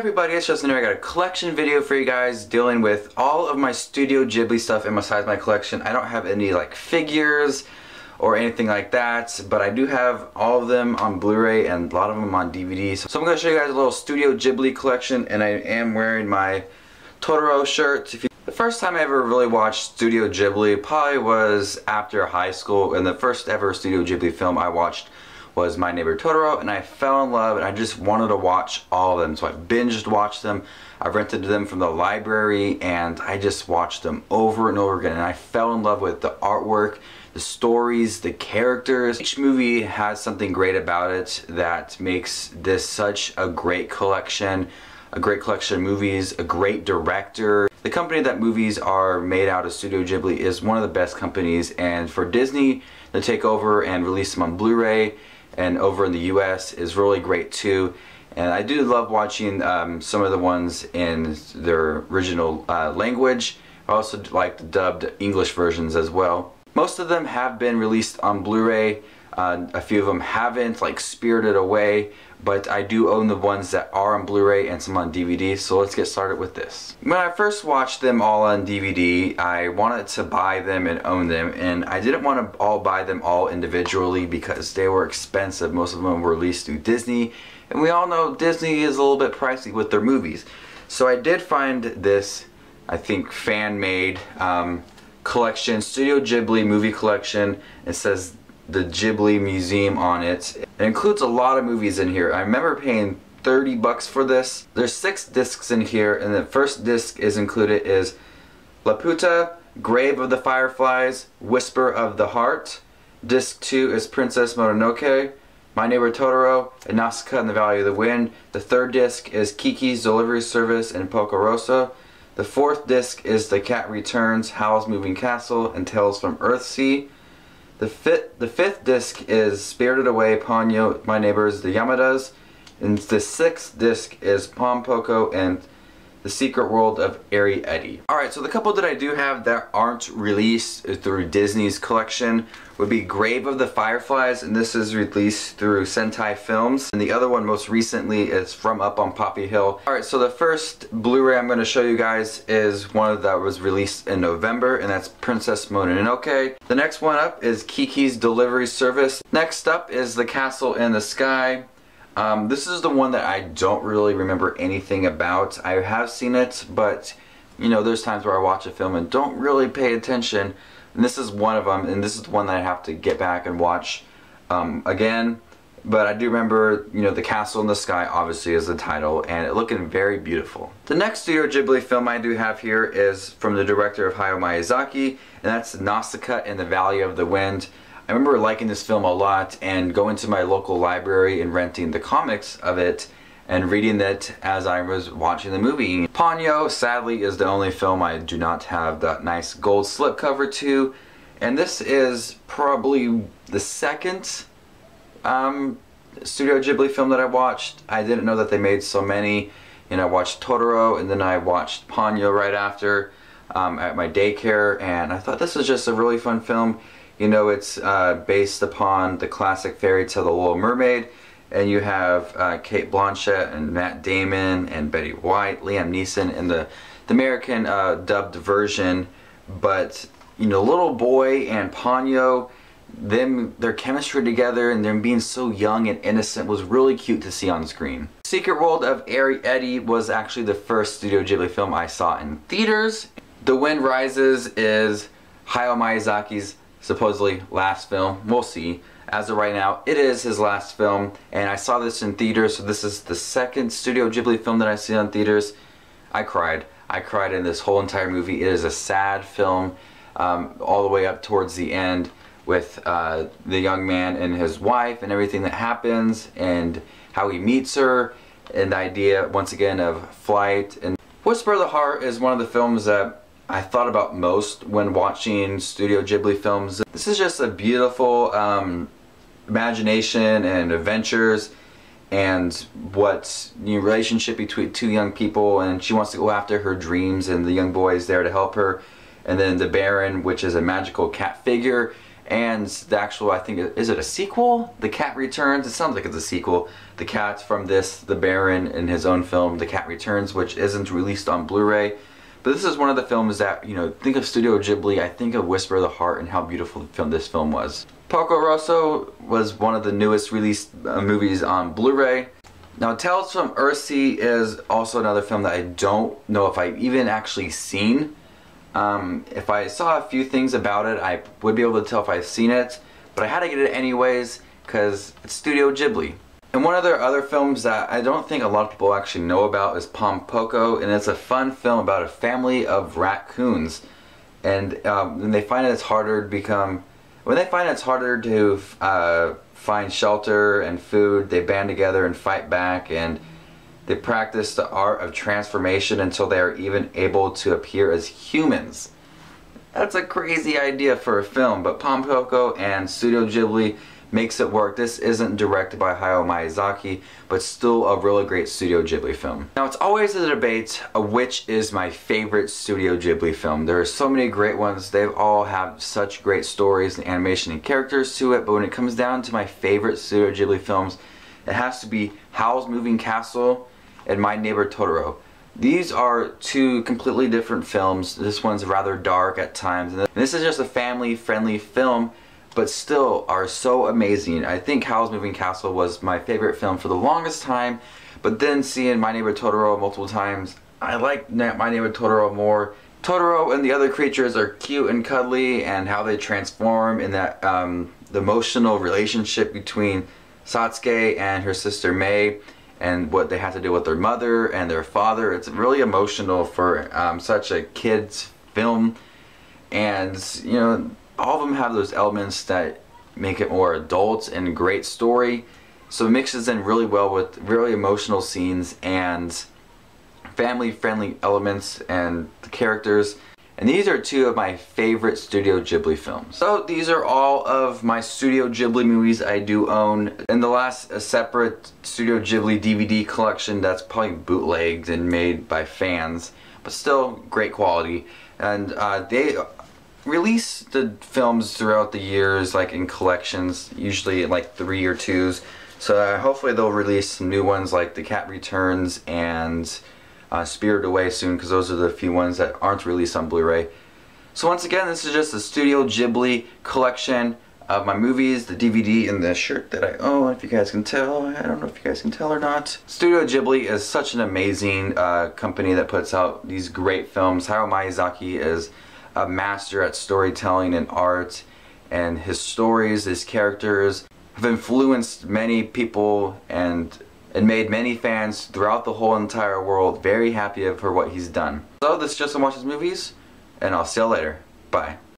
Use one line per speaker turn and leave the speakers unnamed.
everybody, it's Justin here. I got a collection video for you guys dealing with all of my Studio Ghibli stuff inside my collection. I don't have any like figures or anything like that, but I do have all of them on Blu-ray and a lot of them on DVD. So I'm going to show you guys a little Studio Ghibli collection, and I am wearing my Totoro shirt. The first time I ever really watched Studio Ghibli probably was after high school, and the first ever Studio Ghibli film I watched was My Neighbor Totoro, and I fell in love and I just wanted to watch all of them. So I binged watched them. I rented them from the library and I just watched them over and over again, and I fell in love with the artwork, the stories, the characters. Each movie has something great about it that makes this such a great collection of movies, a great director. The company that movies are made out of, Studio Ghibli, is one of the best companies, and for Disney to take over and release them on Blu-ray and over in the US is really great too. And I do love watching some of the ones in their original language. I also like the dubbed English versions as well. Most of them have been released on Blu-ray. A few of them haven't, like Spirited Away, but I do own the ones that are on Blu-ray and some on DVD, so let's get started with this. When I first watched them all on DVD, I wanted to buy them and own them, and I didn't want to buy them all individually because they were expensive. Most of them were released through Disney, and we all know Disney is a little bit pricey with their movies. So I did find this, I think, fan-made collection, Studio Ghibli movie collection. It says the Ghibli Museum on it. It includes a lot of movies in here. I remember paying 30 bucks for this. There's 6 discs in here, and the first disc is included is Laputa, Grave of the Fireflies, Whisper of the Heart. Disc 2 is Princess Mononoke, My Neighbor Totoro, and Nausicaa in the Valley of the Wind. The third disc is Kiki's Delivery Service and Poco Rosso. The fourth disc is The Cat Returns, Howl's Moving Castle, and Tales from Earthsea. The fifth disc is Spirited Away, Ponyo, My Neighbors, the Yamadas. And the sixth disc is Pom Poko and The Secret World of Airy Eddie. Alright, so the couple that I do have that aren't released through Disney's collection would be Grave of the Fireflies, and this is released through Sentai Films. And the other one most recently is From Up on Poppy Hill. Alright, so the first Blu-ray I'm going to show you guys is one that was released in November, and that's Princess Mononoke. The next one up is Kiki's Delivery Service. Next up is The Castle in the Sky. This is the one that I don't really remember anything about. I have seen it, but you know, there's times where I watch a film and don't really pay attention. And this is one of them, and this is the one that I have to get back and watch again. But I do remember, you know, The Castle in the Sky obviously is the title, and it looking very beautiful. The next Studio Ghibli film I do have here is from the director of Hayao Miyazaki, and that's Nausicaa in the Valley of the Wind. I remember liking this film a lot and going to my local library and renting the comics of it and reading it as I was watching the movie. Ponyo, sadly, is the only film I do not have that nice gold slipcover to, and this is probably the second Studio Ghibli film that I watched. I didn't know that they made so many. You know, I watched Totoro, and then I watched Ponyo right after at my daycare, and I thought this was just a really fun film. You know, it's based upon the classic fairy tale The Little Mermaid, and you have Cate Blanchett and Matt Damon and Betty White, Liam Neeson in the American dubbed version. But you know, little boy and Ponyo, their chemistry together and them being so young and innocent was really cute to see on screen. Secret World of Airy Eddie was actually the first Studio Ghibli film I saw in theaters. The Wind Rises is Hayao Miyazaki's supposedly last film. We'll see. As of right now, it is his last film, and I saw this in theaters, so this is the second Studio Ghibli film that I see on theaters. I cried. I cried in this whole entire movie. It is a sad film, all the way up towards the end with the young man and his wife and everything that happens and how he meets her, and the idea once again of flight. And Whisper of the Heart is one of the films that I thought about most when watching Studio Ghibli films. This is just a beautiful imagination and adventures, and what relationship between two young people, and she wants to go after her dreams, and the young boy is there to help her, and then the Baron, which is a magical cat figure, and the actual, I think, is it a sequel? The Cat Returns? It sounds like it's a sequel. The cat from this, the Baron, in his own film, The Cat Returns, which isn't released on Blu-ray. But this is one of the films that, you know, think of Studio Ghibli, I think of Whisper of the Heart and how beautiful this film was. Porco Rosso was one of the newest released movies on Blu-ray. Now, Tales from Earthsea is also another film that I don't know if I've even actually seen. If I saw a few things about it, I would be able to tell if I've seen it, but I had to get it anyways because it's Studio Ghibli. And one of their other films that I don't think a lot of people actually know about is Pom Poko, and it's a fun film about a family of raccoons. And when they find it's harder to find shelter and food, they band together and fight back, and they practice the art of transformation until they are even able to appear as humans. That's a crazy idea for a film, but Pom Poko and Studio Ghibli makes it work. This isn't directed by Hayao Miyazaki, but still a really great Studio Ghibli film. Now, it's always a debate of which is my favorite Studio Ghibli film. There are so many great ones. They all have such great stories and animation and characters to it, but when it comes down to my favorite Studio Ghibli films, it has to be Howl's Moving Castle and My Neighbor Totoro. These are two completely different films. This one's rather dark at times, and this is just a family-friendly film, but still are so amazing. I think Howl's Moving Castle was my favorite film for the longest time, but then seeing My Neighbor Totoro multiple times, I like My Neighbor Totoro more. Totoro and the other creatures are cute and cuddly, and how they transform in that the emotional relationship between Satsuki and her sister Mei, and what they have to do with their mother and their father. It's really emotional for such a kid's film, and you know, all of them have those elements that make it more adult and great story. So it mixes in really well with really emotional scenes and family-friendly elements and the characters. And these are two of my favorite Studio Ghibli films. So these are all of my Studio Ghibli movies I do own. And the last separate Studio Ghibli DVD collection that's probably bootlegged and made by fans, but still great quality. And they release the films throughout the years, like in collections, usually in like 3 or 2s. So hopefully they'll release some new ones like The Cat Returns and Spirited Away soon, because those are the few ones that aren't released on Blu-ray. So once again, this is just a Studio Ghibli collection of my movies, the DVD, and the shirt that I own, if you guys can tell. I don't know if you guys can tell or not. Studio Ghibli is such an amazing company that puts out these great films. Hayao Miyazaki is a master at storytelling and art, and his stories, his characters have influenced many people and made many fans throughout the whole entire world very happy for what he's done. So this is just to watch his movies, and I'll see you later. Bye.